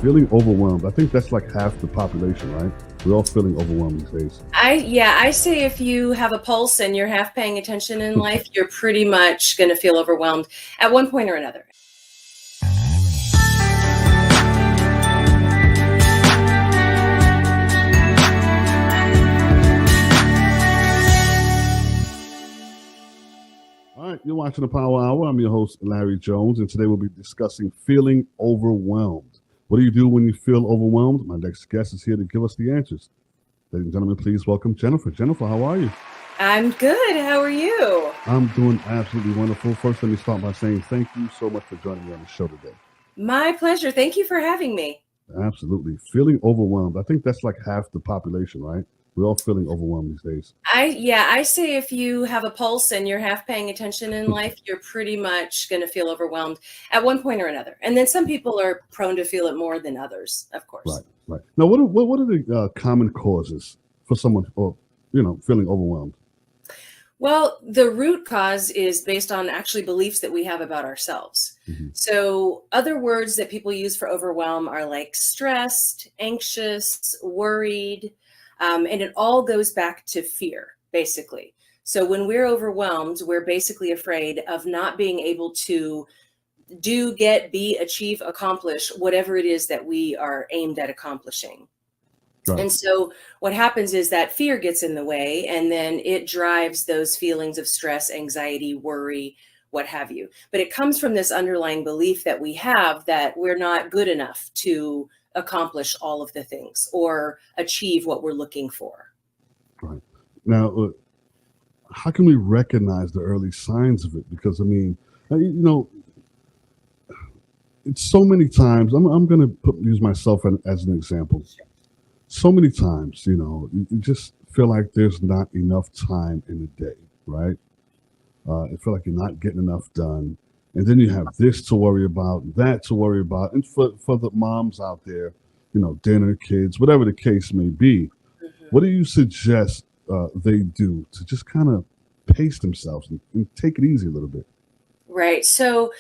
feeling overwhelmed. I think that's like half the population, right? We're all feeling overwhelmed these days. I say if you have a pulse and you're half paying attention in life, you're pretty much going to feel overwhelmed at one point or another. All right, you're watching the Power Hour. I'm your host, Larry Jones, and today we'll be discussing feeling overwhelmed. What do you do when you feel overwhelmed? My next guest is here to give us the answers. Ladies and gentlemen, please welcome Jennifer. Jennifer, how are you? I'm good. How are you? I'm doing absolutely wonderful. First, let me start by saying thank you so much for joining me on the show today. My pleasure. Thank you for having me. Absolutely. Feeling overwhelmed. I think that's like half the population, right? We're all feeling overwhelmed these days. I say if you have a pulse and you're half paying attention in life, you're pretty much going to feel overwhelmed at one point or another. And then some people are prone to feel it more than others, of course. Right. Now, what are the common causes for someone, feeling overwhelmed? Well, the root cause is based on actually beliefs that we have about ourselves. Mm-hmm. So other words that people use for overwhelm are like stressed, anxious, worried, and it all goes back to fear, basically. So when we're overwhelmed, we're basically afraid of not being able to do, get, be, achieve, accomplish whatever it is that we are aimed at accomplishing. Right. And so what happens is that fear gets in the way, and then it drives those feelings of stress, anxiety, worry, what have you. But it comes from this underlying belief that we have that we're not good enough to accomplish all of the things or achieve what we're looking for. Right. Now, how can we recognize the early signs of it? Because, it's so many times, I'm going to use myself as an example. So many times, you just feel like there's not enough time in the day, right? You feel like you're not getting enough done. And then you have this to worry about, that to worry about. And for the moms out there, dinner, kids, whatever the case may be, what do you suggest they do to just kind of pace themselves and take it easy a little bit? Right. So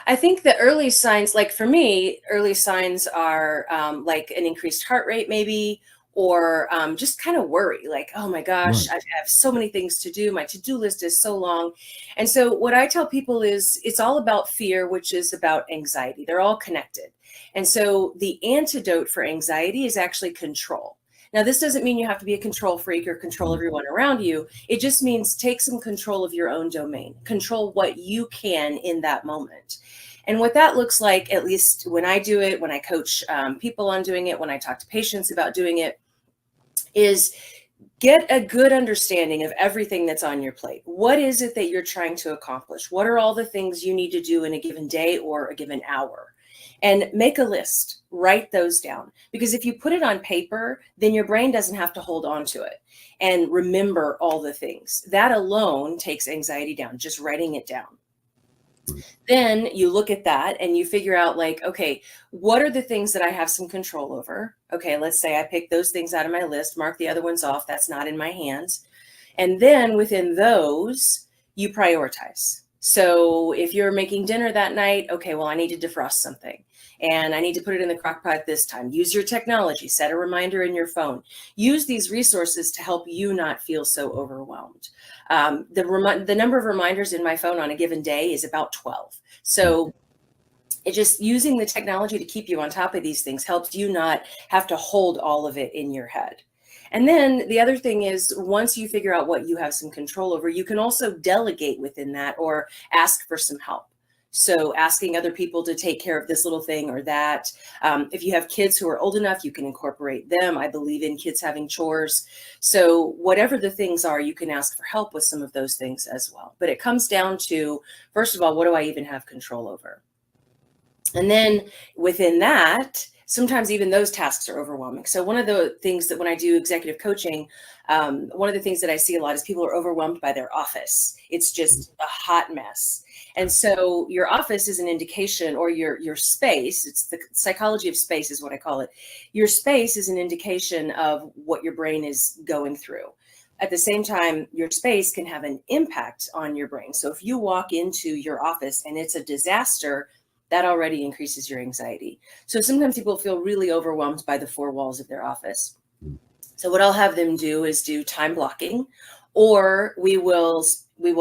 I think the early signs, like for me, early signs are like an increased heart rate, maybe, or just kind of worry, like, oh my gosh, Right. I have so many things to do. My to-do list is so long. And so what I tell people is it's all about fear, which is about anxiety. They're all connected. And so the antidote for anxiety is actually control. Now, this doesn't mean you have to be a control freak or control everyone around you. It just means take some control of your own domain, control what you can in that moment. And what that looks like, at least when I do it, when I coach people on doing it, when I talk to patients about doing it, is get a good understanding of everything that's on your plate. What is it that you're trying to accomplish? What are all the things you need to do in a given day or a given hour? And make a list, write those down. Because if you put it on paper, then your brain doesn't have to hold on to it and remember all the things. That alone takes anxiety down, just writing it down. Then you look at that and you figure out like, okay, what are the things that I have some control over? Okay, let's say I pick those things out of my list, mark the other ones off. That's not in my hands. And then within those, you prioritize. So if you're making dinner that night, okay, well, I need to defrost something and I need to put it in the crock pot this time. Use your technology, set a reminder in your phone. Use these resources to help you not feel so overwhelmed. The number of reminders in my phone on a given day is about 12. So it just using the technology to keep you on top of these things helps you not have to hold all of it in your head. And then the other thing is once you figure out what you have some control over, you can also delegate within that or ask for some help. So asking other people to take care of this little thing or that. If you have kids who are old enough, you can incorporate them. I believe in kids having chores. So whatever the things are, you can ask for help with some of those things as well. But it comes down to, first of all, what do I even have control over? And then within that, sometimes even those tasks are overwhelming. So one of the things that when I do executive coaching, one of the things that I see a lot is people are overwhelmed by their office. It's just a hot mess. And so your office is an indication, or your space, it's the psychology of space is what I call it. Your space is an indication of what your brain is going through. At the same time, your space can have an impact on your brain. So if you walk into your office and it's a disaster, that already increases your anxiety. So sometimes people feel really overwhelmed by the four walls of their office. So what I'll have them do is do time blocking, or we will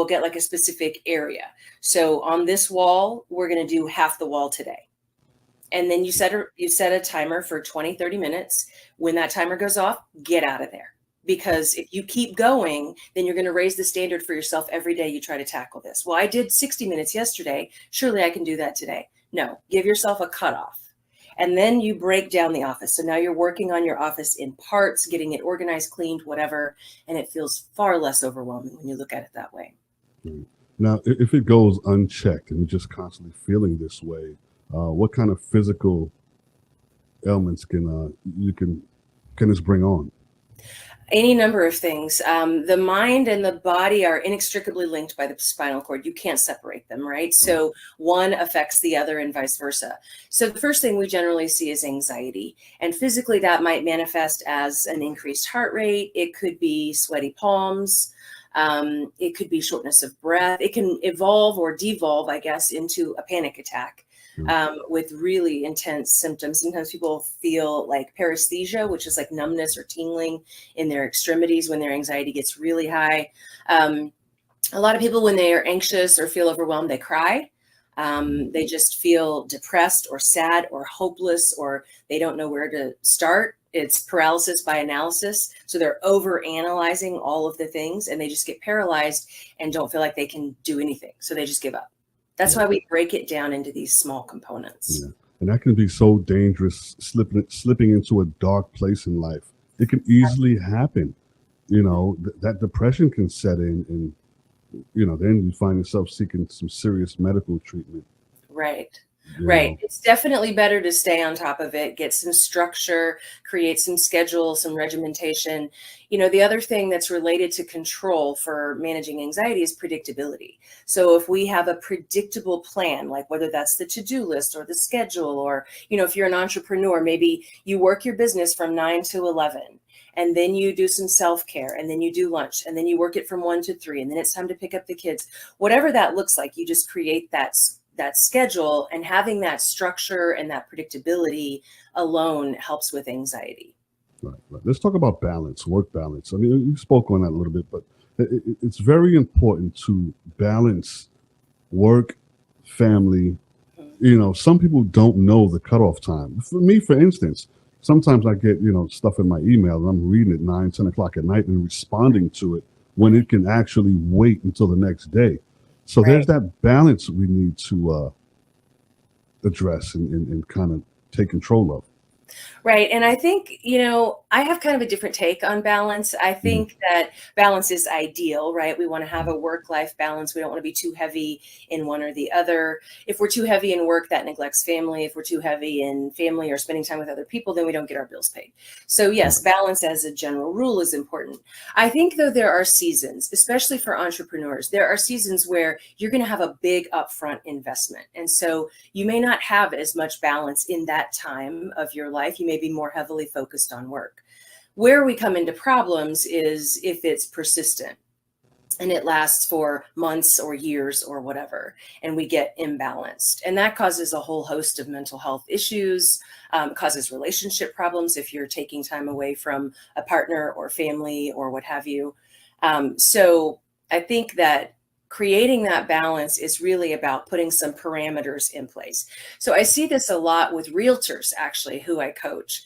get like a specific area. So on this wall, we're going to do half the wall today. And then you set a timer for 20, 30 minutes. When that timer goes off, get out of there. Because if you keep going, then you're going to raise the standard for yourself every day you try to tackle this. Well, I did 60 minutes yesterday. Surely I can do that today. No, give yourself a cutoff. And then you break down the office. So now you're working on your office in parts, getting it organized, cleaned, whatever. And it feels far less overwhelming when you look at it that way. Now, if it goes unchecked and you're just constantly feeling this way, what kind of physical ailments can this bring on? Any number of things. The mind and the body are inextricably linked by the spinal cord. You can't separate them, right? So one affects the other and vice versa. So the first thing we generally see is anxiety. And physically that might manifest as an increased heart rate. It could be sweaty palms. It could be shortness of breath. It can evolve or devolve, I guess, into a panic attack. With really intense symptoms. Sometimes people feel like paresthesia, which is like numbness or tingling in their extremities when their anxiety gets really high. A lot of people, when they are anxious or feel overwhelmed, they cry. They just feel depressed or sad or hopeless, or they don't know where to start. It's paralysis by analysis. So they're over analyzing all of the things and they just get paralyzed and don't feel like they can do anything. So they just give up. That's why we break it down into these small components. Yeah. And that can be so dangerous, slipping into a dark place in life. It can easily happen. That depression can set in and, then you find yourself seeking some serious medical treatment. Right. Right. It's definitely better to stay on top of it, get some structure, create some schedule, some regimentation. The other thing that's related to control for managing anxiety is predictability. So if we have a predictable plan, like whether that's the to-do list or the schedule, or, if you're an entrepreneur, maybe you work your business from 9 to 11. And then you do some self-care, and then you do lunch, and then you work it from 1 to 3, and then it's time to pick up the kids. Whatever that looks like, you just create that schedule, and having that structure and that predictability alone helps with anxiety. Right. Let's talk about balance, work balance. I mean, you spoke on that a little bit, but it's very important to balance work, family. Some people don't know the cutoff time. For me, for instance, sometimes I get, stuff in my email and I'm reading it 9, 10 o'clock at night and responding to it when it can actually wait until the next day. So there's that balance we need to address and kind of take control of. Right. And I think, I have kind of a different take on balance. I think that balance is ideal, right? We want to have a work-life balance. We don't want to be too heavy in one or the other. If we're too heavy in work, that neglects family. If we're too heavy in family or spending time with other people, then we don't get our bills paid. So yes, balance as a general rule is important. I think, though, there are seasons, especially for entrepreneurs, there are seasons where you're going to have a big upfront investment. And so you may not have as much balance in that time of your life. You may be more heavily focused on work. Where we come into problems is if it's persistent and it lasts for months or years or whatever, and we get imbalanced. And that causes a whole host of mental health issues, causes relationship problems if you're taking time away from a partner or family or what have you. So I think that creating that balance is really about putting some parameters in place. So I see this a lot with realtors, actually, who I coach.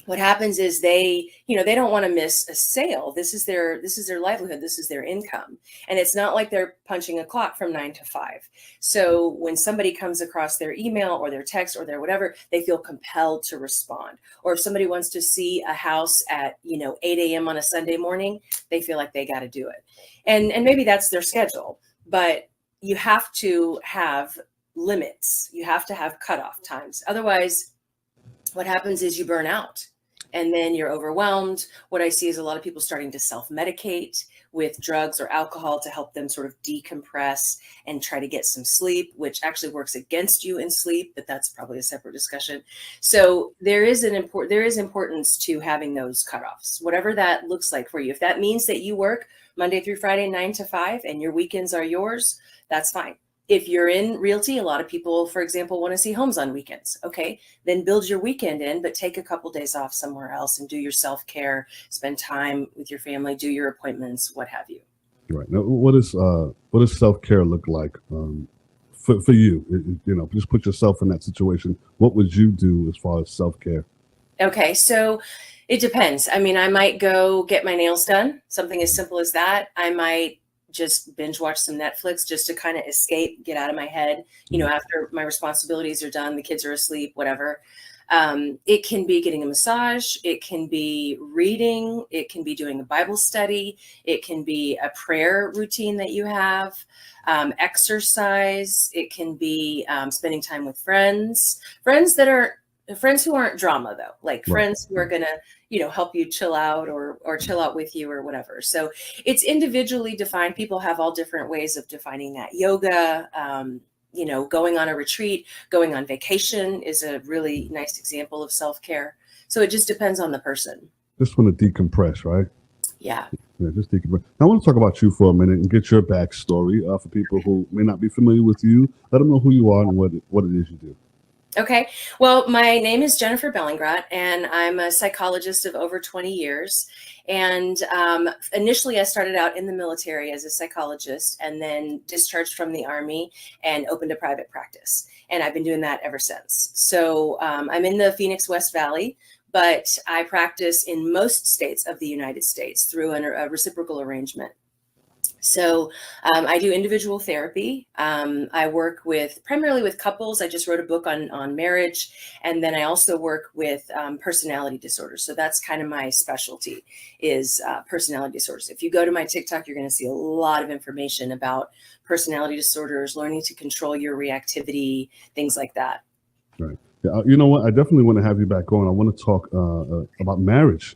What happens is they don't want to miss a sale. This is their livelihood. This is their income. And it's not like they're punching a clock from 9 to 5. So when somebody comes across their email or their text or their whatever, they feel compelled to respond. Or if somebody wants to see a house at, 8 a.m. on a Sunday morning, they feel like they got to do it. And maybe that's their schedule, but you have to have limits. You have to have cutoff times. Otherwise, what happens is you burn out and then you're overwhelmed. What I see is a lot of people starting to self-medicate with drugs or alcohol to help them sort of decompress and try to get some sleep, which actually works against you in sleep, but that's probably a separate discussion. So there is importance to having those cutoffs, whatever that looks like for you. If that means that you work Monday through Friday, 9 to 5, and your weekends are yours, that's fine. If you're in realty, a lot of people, for example, want to see homes on weekends. Okay, then build your weekend in, but take a couple days off somewhere else and do your self-care, spend time with your family, do your appointments, what have you. Right. Now, what does self-care look like for you? You know, just put yourself in that situation. What would you do as far as self-care? Okay, so it depends. I mean, I might go get my nails done, something as simple as that. I might just binge watch some Netflix just to kind of escape, get out of my head, you know, after my responsibilities are done, the kids are asleep, whatever. It can be getting a massage. It can be reading. It can be doing a Bible study. It can be a prayer routine that you have, exercise. It can be spending time with friends who aren't drama though, like Right. friends who are going to, you know, help you chill out or chill out with you or whatever. So it's individually defined. People have all different ways of defining that. Yoga, you know, going on a retreat, going on vacation is a really nice example of self-care. So it just depends on the person. Just want to decompress, right? Yeah. Yeah, just decompress. Now, I want to talk about you for a minute and get your backstory for people who may not be familiar with you. Let them know who you are and what it is you do. Okay. Well, my name is Jennifer Bellingrot, and I'm a psychologist of over 20 years. And initially, I started out in the military as a psychologist and then discharged from the Army and opened a private practice. And I've been doing that ever since. So I'm in the Phoenix West Valley, but I practice in most states of the United States through a reciprocal arrangement. So I do individual therapy. I work primarily with couples. I just wrote a book on marriage. And then I also work with personality disorders. So that's kind of my specialty is personality disorders. If you go to my TikTok, you're going to see a lot of information about personality disorders, learning to control your reactivity, things like that. Right. Yeah, you know what? I definitely want to have you back on. I want to talk about marriage.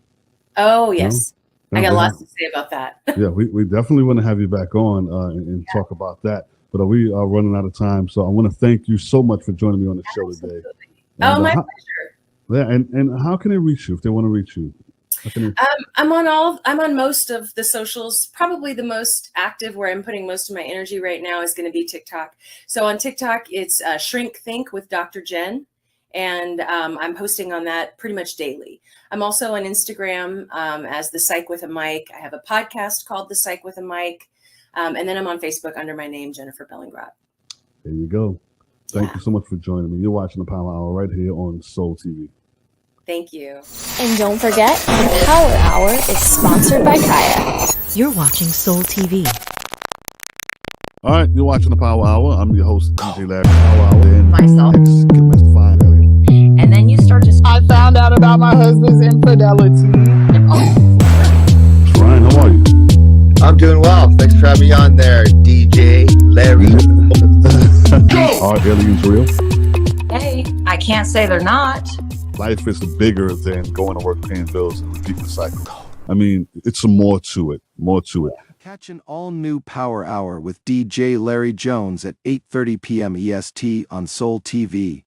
Oh, yes. You know? I got lots to say about that. Yeah, we definitely want to have you back on and talk about that. But we are running out of time. So I want to thank you so much for joining me on the show today. Oh, my pleasure. Yeah, and how can they reach you if they want to reach you? I'm on most of the socials. Probably the most active where I'm putting most of my energy right now is going to be TikTok. So on TikTok, it's Shrink Think with Dr. Jen. And I'm posting on that pretty much daily. I'm also on Instagram as The Psych with a Mic. I have a podcast called The Psych with a Mic. And then I'm on Facebook under my name, Jennifer Bellingrot. There you go. Thank you so much for joining me. You're watching the Power Hour right here on Soul TV. Thank you. And don't forget, the Power Hour is sponsored by Kaya. You're watching Soul TV. All right, you're watching the Power Hour. I'm your host, DJ Larry. Power Hour. And Myself. Mr. Fine Elliott. And then you start to. I found out about my husband's infidelity. Ryan, how are you? I'm doing well. Thanks for having me on there, DJ Larry. Are aliens real? Hey, I can't say they're not. Life is bigger than going to work, paying bills, and repeating the cycle. I mean, it's some more to it. More to it. Catch an all-new Power Hour with DJ Larry Jones at 8:30 p.m. EST on Soul TV.